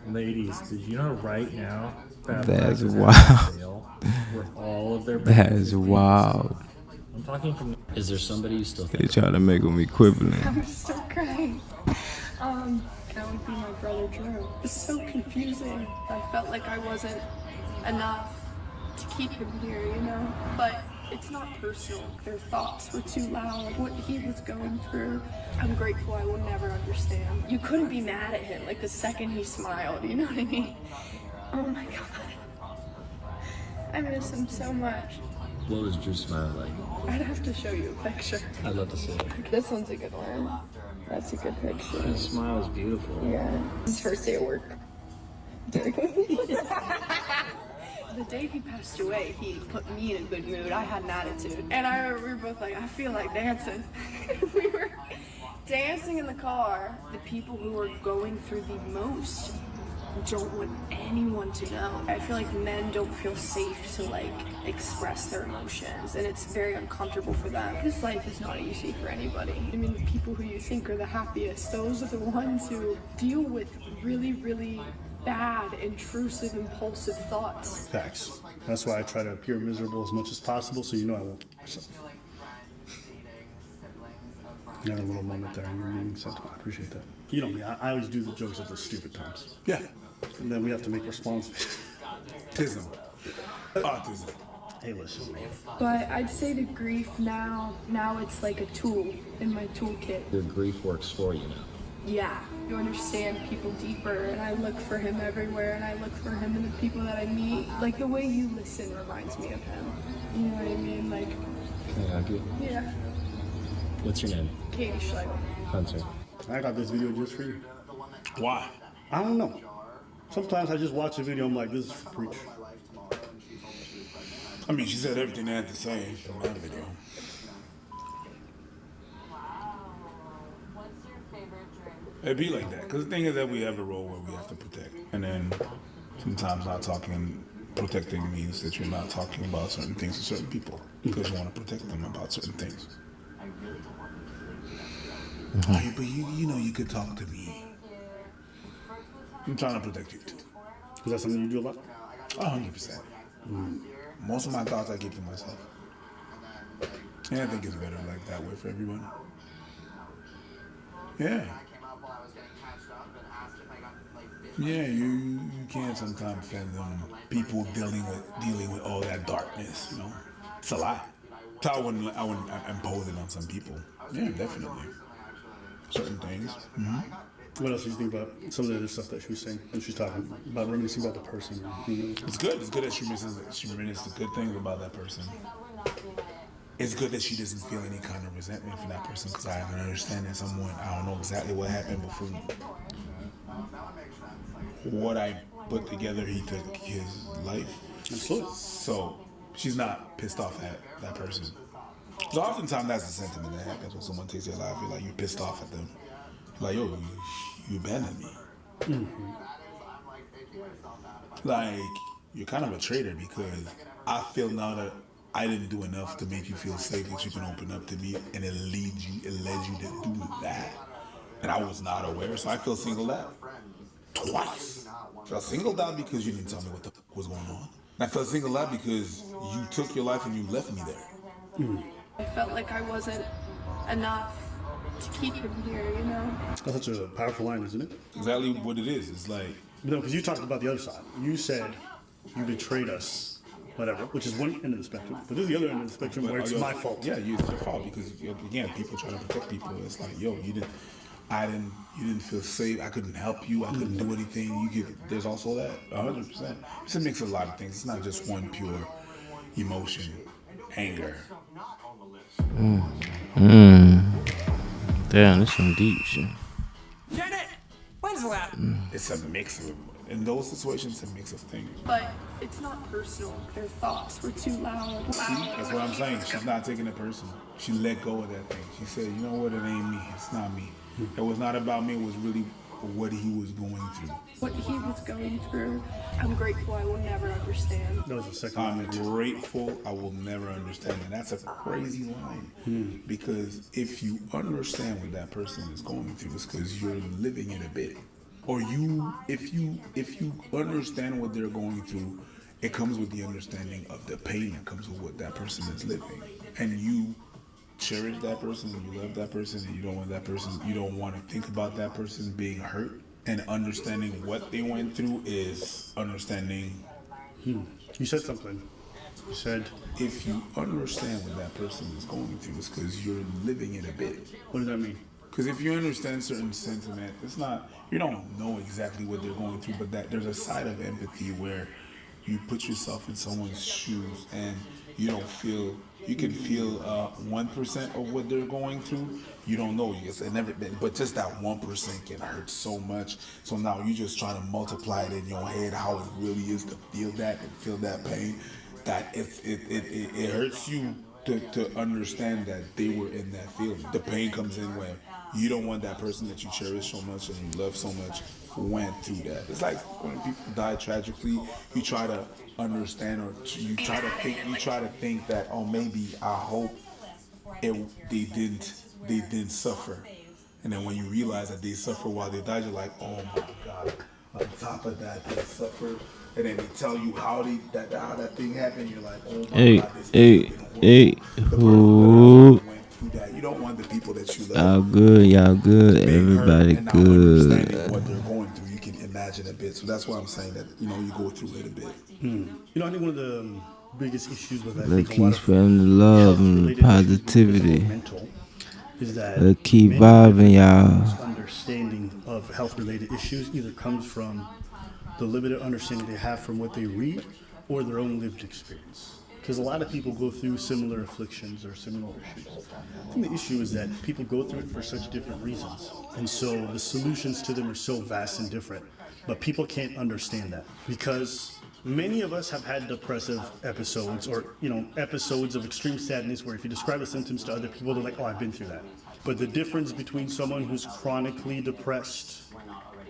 Ladies, did you know right now Fat That's Friends is having a wild. sale where all of their That brands is are 50%? wild. I'm talking from. Is there somebody you still They think trying to about? make them equivalent. I'm gonna start crying. That would be my brother Drew. It's so confusing. I felt like I wasn't enough to keep him here, you know? But it's not personal. Their thoughts were too loud. What he was going through, I'm grateful I will never understand. You couldn't be mad at him like the second he smiled, you know what I mean? Oh my god. I miss him so much. What was Drew's smile like? I'd have to show you a picture. I'd love to see it. This one's a good one. That's a good picture. His smile is beautiful. Yeah. His first day of work. The day he passed away, he put me in a good mood. I had an attitude. And I remember we were both like, I feel like dancing. We were dancing in the car. The people who are going through the most don't want anyone to know. I feel like men don't feel safe to like express their emotions, and it's very uncomfortable for them. This life is not easy for anybody. I mean, the people who you think are the happiest, those are the ones who deal with really, really bad, intrusive, impulsive thoughts. Facts. That's why I try to appear miserable as much as possible, so you know I won't. You had a little moment there, and you're being sentimental. I appreciate that. You know me, I always do the jokes at the stupid times. Yeah. And then we have to make responses. Autism. Autism. Hey, listen, man. But I'd say the grief now it's like a tool in my toolkit. Your grief works for you now. Yeah, you understand people deeper, and I look for him everywhere, and I look for him in the people that I meet. Like the way you listen reminds me of him. You know what I mean? Like, Can I hug you? yeah. What's your name? Katie Schlegel. Hunter. I got this video just for you. Why? I don't know. Sometimes I just watch a video, I'm like, this is for preach. I mean, she said everything I had to say in that video. It'd be like that, because the thing is that we have a role where we have to protect. And then sometimes not talking, protecting means that you're not talking about certain things to certain people because you want to protect them about certain things. Oh, but you know, you could talk to me. I'm trying to protect you too. Is that something you do a lot? 100%. Most of my thoughts I keep to myself. And I think it's better like that way for everyone. Yeah. Yeah, you can't sometimes fathom people dealing with all that darkness, you know. It's a lot. So I wouldn't impose it on some people. Yeah, definitely. Certain things. Mm-hmm. What else do you think about some of the other stuff that she was saying when she's talking about reminiscing about the person? You know? It's good. It's good that she reminisces the good things about that person. It's good that she doesn't feel any kind of resentment for that person, because I can understand that someone, I don't know exactly what happened before. What I put together, he took his life. Absolutely. So she's not pissed off at that person. So oftentimes that's the sentiment that happens when someone takes their life. You're like, you're pissed off at them. You're like, yo, you abandoned me. Mm-hmm. Like, you're kind of a traitor, because I feel now that I didn't do enough to make you feel safe that you can open up to me, and it led you to do that. And I was not aware, so I feel singled out. Twice. I felt singled out because you didn't tell me what the fuck was going on. And I felt singled out because you took your life and you left me there. I felt like I wasn't enough to keep him here, you know? That's such a powerful line, isn't it? Exactly what it is. It's like... No, because you talked about the other side. You said you betrayed us, whatever, which is one end of the spectrum. But there's the other end of the spectrum where it's my fault. Yeah, it's your fault, because, again, people try to protect people. It's like, yo, you didn't feel safe. I couldn't help you. I couldn't do anything. There's also that, 100%. It's a mix of a lot of things. It's not just one pure emotion, anger. Damn, that's some deep shit. Janet, when's that? It's a mix of, in those situations, it's a mix of things. But it's not personal. Their thoughts were too loud. See, that's what I'm saying. She's not taking it personal. She let go of that thing. She said, you know what, it ain't me. It's not me. It was not about me. It was really what he was going through. What he was going through, I'm grateful I will never understand. That was the second I'm line. grateful I will never understand. And that's a crazy line. Because if you understand what that person is going through, it's because you're living it a bit. or you, if you understand what they're going through, it comes with the understanding of the pain that comes with what that person is living, and you cherish that person, and you love that person, and you don't want that person, you don't want to think about that person being hurt, and understanding what they went through is understanding. You said something. You said, If you understand what that person is going through, it's because you're living it a bit. what does that mean? Because if you understand certain sentiment, it's not, you don't know exactly what they're going through, but that there's a side of empathy where you put yourself in someone's shoes and you don't feel, you can feel 1% of what they're going through. You don't know, it's never been, but just that 1% can hurt so much. So now you just try to multiply it in your head how it really is to feel that and feel that pain. That it hurts you to understand that they were in that feeling. The pain comes in when you don't want that person that you cherish so much and you love so much went through that. It's like when people die tragically, you try to understand, or you try to think that, oh, maybe I hope they didn't suffer. And then when you realize that they suffer while they died, you're like, oh my God. On top of that, they suffered. And then they tell you how that thing happened. You're like, oh my God, this thing Hey, who went through that. You don't want the people that you love. y'all good, being hurt everybody and not good. understanding what they're going through. You can imagine a bit. So that's why I'm saying that, you go through it a bit. You know, I think one of the biggest issues with that, Let's keep spreading the love and positivity. mental, is that Let's keep many vibing, y'all. people's understanding of health-related issues either comes from the limited understanding they have from what they read or their own lived experience. Because a lot of people go through similar afflictions or similar issues. I think the issue is that people go through it for such different reasons. And so the solutions to them are so vast and different. But people can't understand that because many of us have had depressive episodes or, episodes of extreme sadness where if you describe the symptoms to other people, they're like, oh, I've been through that. But the difference between someone who's chronically depressed,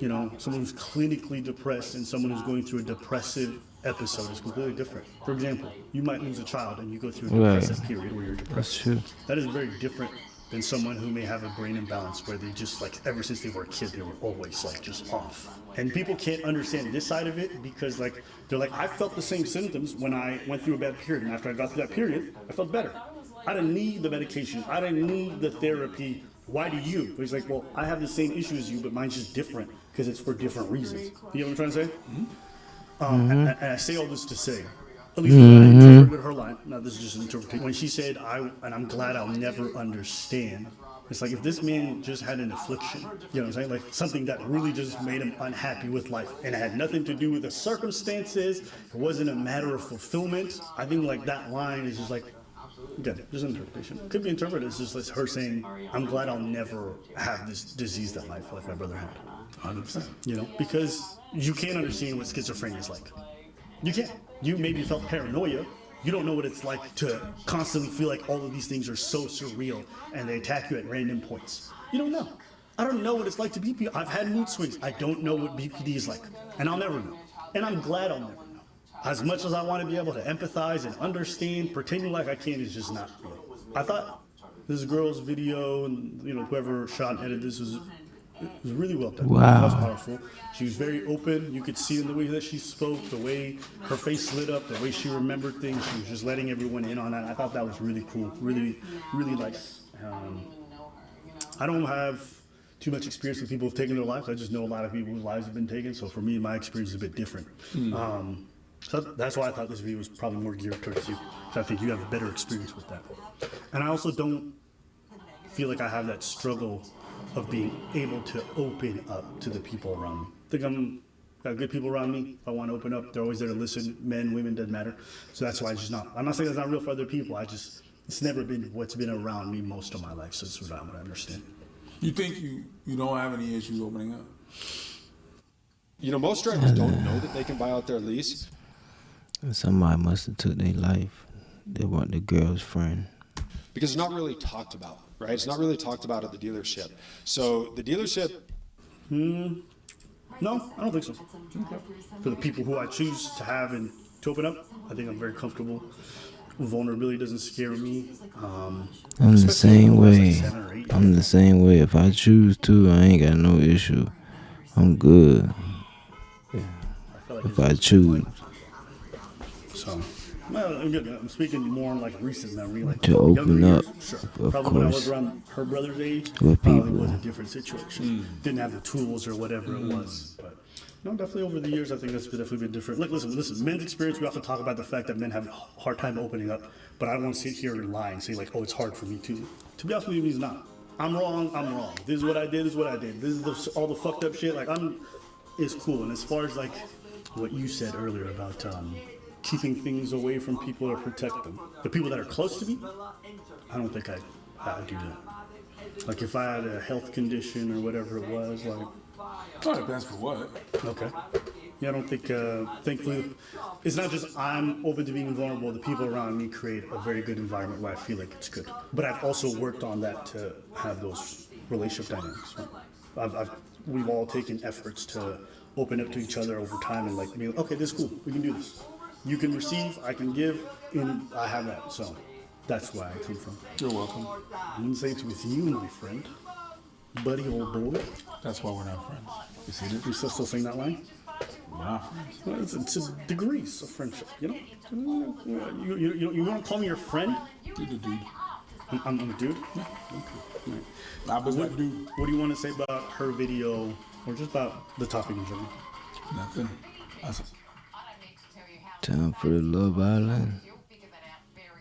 someone who's clinically depressed and someone who's going through a depressive episode is completely different. For example, you might lose a child and you go through a depressive period where you're depressed. That's true. That is very different than someone who may have a brain imbalance where they just ever since they were a kid, they were always just off. And people can't understand this side of it because they're like, I felt the same symptoms when I went through a bad period. And after I got through that period, I felt better. I didn't need the medication. I didn't need the therapy. Why do you? But he's like, well, I have the same issue as you, but mine's just different because it's for different reasons. You know what I'm trying to say? And I say all this to say, at least when I interpreted her line, now this is just an interpretation, when she said, I'm glad I'll never understand, it's like if this man just had an affliction, you know what I'm saying? Like something that really just made him unhappy with life and it had nothing to do with the circumstances, it wasn't a matter of fulfillment. I think that line is just again, just an interpretation. Could be interpreted as just her saying, I'm glad I'll never have this disease that my brother had. 100%. Because you can't understand what schizophrenia is like. You can't. You maybe felt paranoia. You don't know what it's like to constantly feel like all of these things are so surreal and they attack you at random points. You don't know. I don't know what it's like to be BPD. I've had mood swings. I don't know what BPD is like. And I'll never know. And I'm glad I'll never know. As much as I want to be able to empathize and understand, pretending like I can is just not real. I thought this girl's video and whoever shot and edited this was really well done. Wow. It was powerful. She was very open. You could see in the way that she spoke, the way her face lit up, the way she remembered things. She was just letting everyone in on that. I thought that was really cool. Really, really I don't have too much experience with people who've taken their lives. I just know a lot of people whose lives have been taken. So for me, my experience is a bit different. So that's why I thought this video was probably more geared towards you. So I think you have a better experience with that. And I also don't feel like I have that struggle of being able to open up to the people around me. I think got good people around me. If I want to open up, they're always there to listen. Men, women, doesn't matter. So that's why I'm not saying that's not real for other people. It's never been what's been around me most of my life. So that's what I understand. You think you don't have any issues opening up? Most drivers don't know that they can buy out their lease. Somebody must have took their life. They weren't the girl's friend. Because it's not really talked about, right? It's not really talked about at the dealership. So the dealership... No, I don't think so. Okay. For the people who I choose to have and to open up, I think I'm very comfortable. Vulnerability doesn't scare me. I'm the same way. I'm the same way. If I choose to, I ain't got no issue I'm good I feel like if I choose so. Well, again, I'm speaking more on like recent memory, like to younger open years. up, Sure. of Probably when I was course, around her brother's age, with probably was a people. different situation. Didn't have the tools or whatever it was. But no, definitely over the years, I think that's definitely been different. Look, listen. Men's experience, we often talk about the fact that men have a hard time opening up. But I don't want to sit here and lie and say like, oh, it's hard for me too. To be honest with you, it's not. I'm wrong. I'm wrong. This is what I did. This is what I did. This is all the fucked up shit. Like it's cool. And as far as like what you said earlier about keeping things away from people or protect them, the people that are close to me, I don't think I'd do that. Like if I had a health condition or whatever it was, like It depends for what. okay. Yeah, I don't think, thankfully, it's not just I'm open to being vulnerable. The people around me create a very good environment where I feel like it's good. But I've also worked on that to have those relationship dynamics. Right? We've all taken efforts to open up to each other over time and like, be like, okay, this is cool. We can do this. You can receive, I can give, and I have that. So that's where I come from. You're welcome. I wouldn't say it's with you, my friend. Buddy, old boy. That's why we're not friends. You see this? You still saying that line? We're not friends. Well, it's a degrees of friendship, you know? You want to call me your friend? You're the dude. I'm a dude? Yeah. Okay. Right. I was that dude. What do you want to say about her video or just about the topic in general? Nothing. Time for the Love Island.